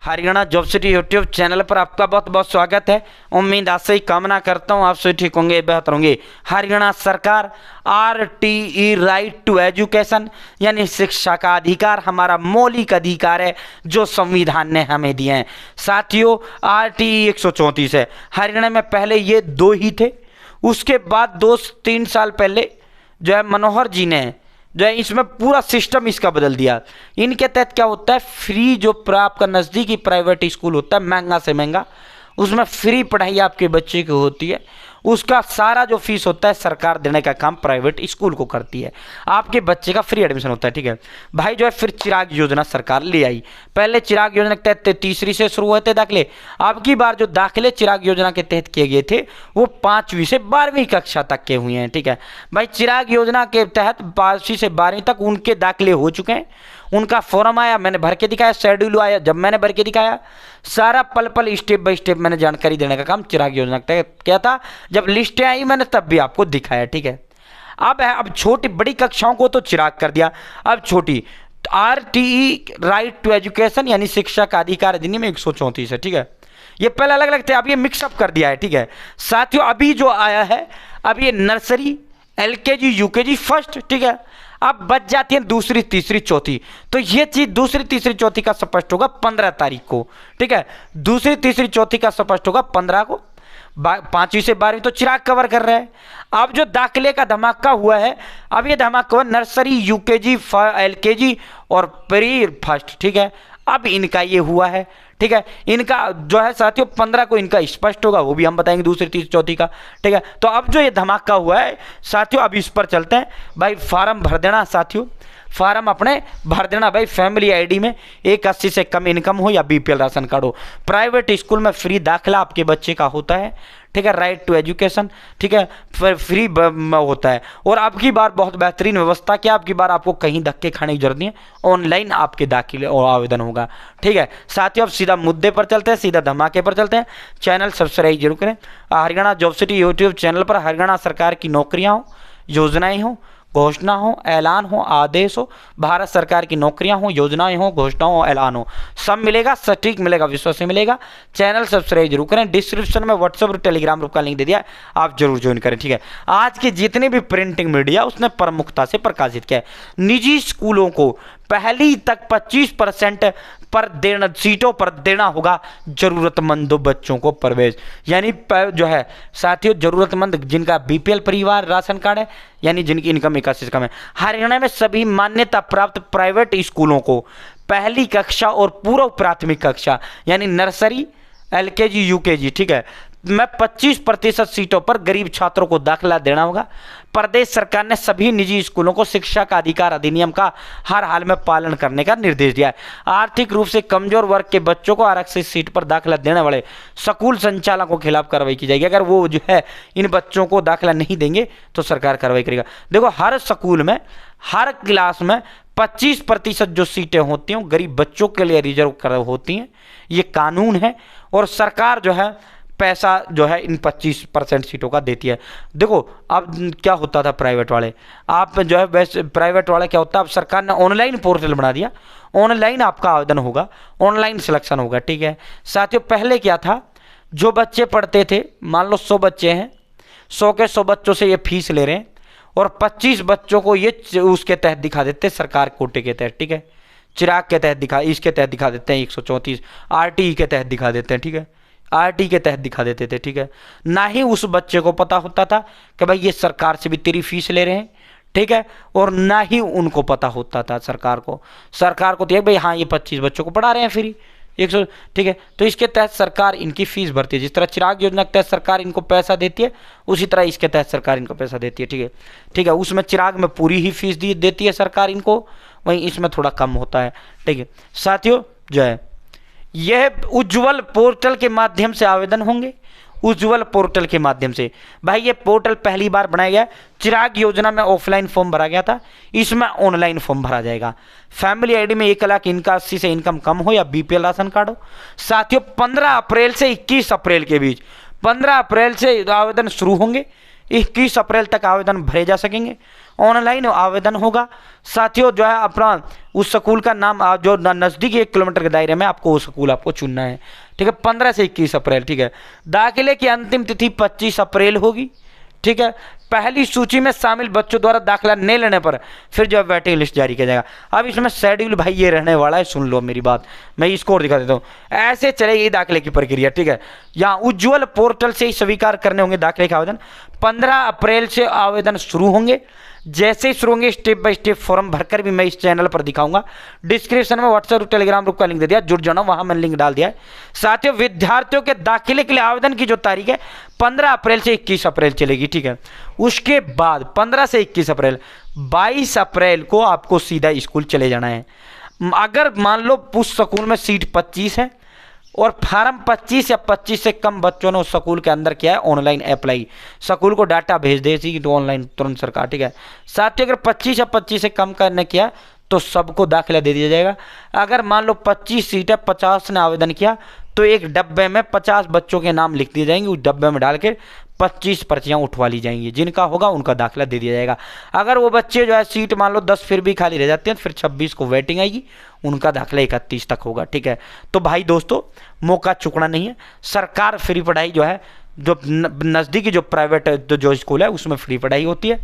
Haryana job city YouTube channel पर आपका बहुत बहुत स्वागत है। उम्मीद आज से ही कामना करता हूँ आप सभी ठीक होंगे, बेहतर होंगे। हरियाणा सरकार RTE राइट टू एजुकेशन यानी शिक्षा का अधिकार हमारा मौलिक अधिकार है जो संविधान ने हमें दिए हैं। साथियों RTE 134 है। हरियाणा में पहले ये 2 ही थे, उसके बाद 2-3 साल पहले जो है मनोहर जी ने जो है इसमें पूरा सिस्टम इसका बदल दिया। इनके तहत क्या होता है, फ्री जो आपका नज़दीकी प्राइवेट स्कूल होता है महंगा से महंगा, उसमें फ्री पढ़ाई आपके बच्चे की होती है। उसका सारा जो फीस होता है सरकार देने का काम प्राइवेट स्कूल को करती है। आपके बच्चे का फ्री एडमिशन होता है, ठीक है भाई। जो है फिर चिराग योजना सरकार ले आई। पहले चिराग योजना के तहत तीसरी से शुरू हुए थे दाखिले। अब की बार जो दाखिले चिराग योजना के तहत किए गए थे वो 5वीं से 12वीं कक्षा तक के हुए हैं, ठीक है भाई। चिराग योजना के तहत 5वीं से 12वीं तक उनके दाखिले हो चुके हैं। उनका फॉर्म आया, मैंने भर के दिखाया, शेड्यूल आया, जब मैंने भर के दिखाया सारा पल पल स्टेप बाय स्टेप मैंने जानकारी देने का काम चिराग योजना के तहत किया था। जब लिस्टें आई मैंने तब भी आपको दिखाया, ठीक है। अब छोटी बड़ी कक्षाओं को तो चिराग कर दिया, अब छोटी RTE राइट टू एजुकेशन यानी शिक्षा का अधिकार अधिनियम 134 है, ठीक है। ये पहले अलग अलग थे, अब ये मिक्सअप कर दिया है, ठीक है साथियों। अभी जो आया है अब ये नर्सरी, LKG, UKG फर्स्ट, ठीक है। अब बच जाती है दूसरी, तीसरी, चौथी। तो ये चीज दूसरी, तीसरी, चौथी का स्पष्ट होगा 15 तारीख को, ठीक है। दूसरी, तीसरी, चौथी का स्पष्ट होगा 15 को। 5वीं से 12वीं तो चिराग कवर कर रहे हैं। अब जो दाखिले का धमाका हुआ है, अब ये धमाका हुआ नर्सरी, UKG, LKG और प्री फर्स्ट, ठीक है। अब इनका ये हुआ है, ठीक है। इनका जो है साथियों 15 को इनका स्पष्ट होगा, वो भी हम बताएंगे दूसरी, तीसरी, चौथी का, ठीक है। तो अब जो ये धमाका हुआ है साथियों, अब इस पर चलते हैं भाई। फार्म भर देना साथियों, फार्म अपने भर देना भाई। फैमिली ID में 180 से कम इनकम हो या BPL राशन कार्ड हो। प्राइवेट स्कूल में फ्री दाखिला आपके बच्चे का होता है, ठीक है। राइट टू एजुकेशन, ठीक है, फ्री होता है। और अब की बार बहुत बेहतरीन व्यवस्था क्या, अब की बार आपको कहीं धक्के खाने की जरूरत नहीं है, ऑनलाइन आपके दाखिले और आवेदन होगा, ठीक है साथियों। अब सीधा मुद्दे पर चलते हैं, सीधा धमाके पर चलते हैं। चैनल सब्सक्राइब जरूर करें। Haryana job city YouTube channel पर हरियाणा सरकार की नौकरियाँ हो, योजनाएँ हों, घोषणा हो, ऐलान हो, आदेश हो, भारत सरकार की नौकरियां हो, योजनाएं हो, घोषणाओं हो, ऐलान हो, सब मिलेगा, सटीक मिलेगा, विश्वास से मिलेगा। चैनल सब्सक्राइब जरूर करें। डिस्क्रिप्शन में व्हाट्सएप और टेलीग्राम ग्रुप का लिंक दे दिया है, आप जरूर ज्वाइन करें, ठीक है। आज की जितनी भी प्रिंटिंग मीडिया उसने प्रमुखता से प्रकाशित किया है। निजी स्कूलों को पहली तक 25% पर देना, सीटों पर देना होगा जरूरतमंदों बच्चों को प्रवेश। यानी जो है साथियों जरूरतमंद जिनका BPL परिवार राशन कार्ड है, यानी जिनकी इनकम 81 से कम है। हरियाणा में सभी मान्यता प्राप्त प्राइवेट स्कूलों को पहली कक्षा और पूर्व प्राथमिक कक्षा यानी नर्सरी, LKG, UKG, ठीक है में 25% सीटों पर गरीब छात्रों को दाखिला देना होगा। प्रदेश सरकार ने सभी निजी स्कूलों को शिक्षा का अधिकार अधिनियम का हर हाल में पालन करने का निर्देश दिया है। आर्थिक रूप से कमजोर वर्ग के बच्चों को आरक्षित सीट पर दाखिला देने वाले स्कूल संचालकों के खिलाफ कार्रवाई की जाएगी। अगर वो जो है इन बच्चों को दाखिला नहीं देंगे तो सरकार कार्रवाई करेगा। देखो हर स्कूल में, हर क्लास में 25% जो सीटें होती हैं गरीब बच्चों के लिए रिजर्व कर होती हैं, ये कानून है। और सरकार जो है पैसा जो है इन 25% सीटों का देती है। देखो अब क्या होता था प्राइवेट वाले, आप जो है वैसे प्राइवेट वाले क्या होता है, अब सरकार ने ऑनलाइन पोर्टल बना दिया, ऑनलाइन आपका आवेदन होगा, ऑनलाइन सिलेक्शन होगा, ठीक है साथियों। पहले क्या था, जो बच्चे पढ़ते थे, मान लो 100 बच्चे हैं, 100 के 100 बच्चों से ये फीस ले रहे हैं और 25 बच्चों को ये उसके तहत दिखा देते हैं सरकार कोटे के तहत, ठीक है। चिराग के तहत इसके तहत दिखा देते हैं 134, RTE के तहत दिखा देते हैं, ठीक है, RTE के तहत दिखा देते थे, ठीक है। ना ही उस बच्चे को पता होता था कि भाई ये सरकार से भी तेरी फीस ले रहे हैं, ठीक है। और ना ही उनको पता होता था सरकार को तो भाई हाँ ये 25 बच्चों को पढ़ा रहे हैं फ्री 100, ठीक है। तो इसके तहत सरकार इनकी फीस भरती है। जिस तरह चिराग योजना के तहत सरकार इनको पैसा देती है, उसी तरह इसके तहत सरकार इनको पैसा देती है, ठीक है। उसमें चिराग में पूरी ही फीस देती है सरकार इनको, वहीं इसमें थोड़ा कम होता है, ठीक है साथियों। जो है यह उज्ज्वल पोर्टल के माध्यम से आवेदन होंगे, उज्ज्वल पोर्टल के माध्यम से। भाई ये पोर्टल पहली बार बनाया गया। चिराग योजना में ऑफलाइन फॉर्म भरा गया था, इसमें ऑनलाइन फॉर्म भरा जाएगा। फैमिली ID में 1,81,000 से इनकम कम हो या BPL राशन कार्ड हो। साथियों 15 अप्रैल से 21 अप्रैल के बीच, 15 अप्रैल से आवेदन शुरू होंगे, 21 अप्रैल तक आवेदन भरे जा सकेंगे। ऑनलाइन आवेदन होगा। साथियों जो है अपना उस स्कूल का नाम जो नज़दीकी 1 किलोमीटर के दायरे में आपको वो स्कूल आपको चुनना है, ठीक है। 15 से 21 अप्रैल, ठीक है। दाखिले की अंतिम तिथि 25 अप्रैल होगी, ठीक है। पहली सूची में शामिल बच्चों द्वारा दाखिला नहीं लेने पर फिर जो है वेटिंग लिस्ट जारी किया जाएगा। अब इसमें शेड्यूल भाई ये रहने वाला है, सुन लो मेरी बात, मैं इसको और दिखा देता हूँ। ऐसे चलेगी दाखिले की प्रक्रिया, ठीक है। यहाँ उज्ज्वल पोर्टल से ही स्वीकार करने होंगे दाखिले के आवेदन। 15 अप्रैल से आवेदन शुरू होंगे। जैसे ही शुरू होंगे स्टेप बाय स्टेप फॉर्म भरकर भी मैं इस चैनल पर दिखाऊंगा। डिस्क्रिप्शन में व्हाट्सएप और टेलीग्राम ग्रुप का लिंक दे दिया, जुड़ जाना, वहां मैंने लिंक डाल दिया है। साथियों विद्यार्थियों के दाखिले के लिए आवेदन की जो तारीख है 15 अप्रैल से 21 अप्रैल चलेगी, ठीक है। उसके बाद 15 से 21 अप्रैल 22 अप्रैल को आपको सीधा स्कूल चले जाना है। अगर मान लो उस स्कूल में सीट 25 है और फार्म 25 या 25 से कम बच्चों ने उस स्कूल के अंदर किया है ऑनलाइन अप्लाई, स्कूल को डाटा भेज देगी तो ऑनलाइन तुरंत सरकार, ठीक है। साथ ही अगर 25 या 25 से कम का ने किया तो सबको दाखिला दे दिया जाएगा। अगर मान लो 25 सीट है, 50 ने आवेदन किया तो एक डब्बे में 50 बच्चों के नाम लिख दिए जाएंगे, उस डब्बे में डाल के 25 पर्चियाँ उठवा ली जाएंगी, जिनका होगा उनका दाखिला दे दिया जाएगा। अगर वो बच्चे जो है सीट मान लो 10 फिर भी खाली रह जाते हैं तो फिर 26 को वेटिंग आएगी, उनका दाखिला 31 तक होगा, ठीक है। तो भाई दोस्तों मौका चुकना नहीं है। सरकार फ्री पढ़ाई जो है, जो नज़दीकी जो प्राइवेट जो स्कूल है उसमें फ्री पढ़ाई होती है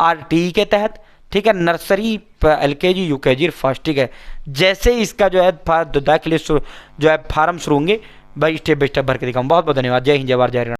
RTE के तहत, ठीक है। नर्सरी, LKG, UKG, फर्स्ट, ठीक है। जैसे इसका जो है दाखिले जो है फार्म शुरू होंगे भाई स्टेप बाय स्टेप भर के दिखाऊँ। बहुत बहुत धन्यवाद। जय हिंद, जय भारत, जय हरियाणा।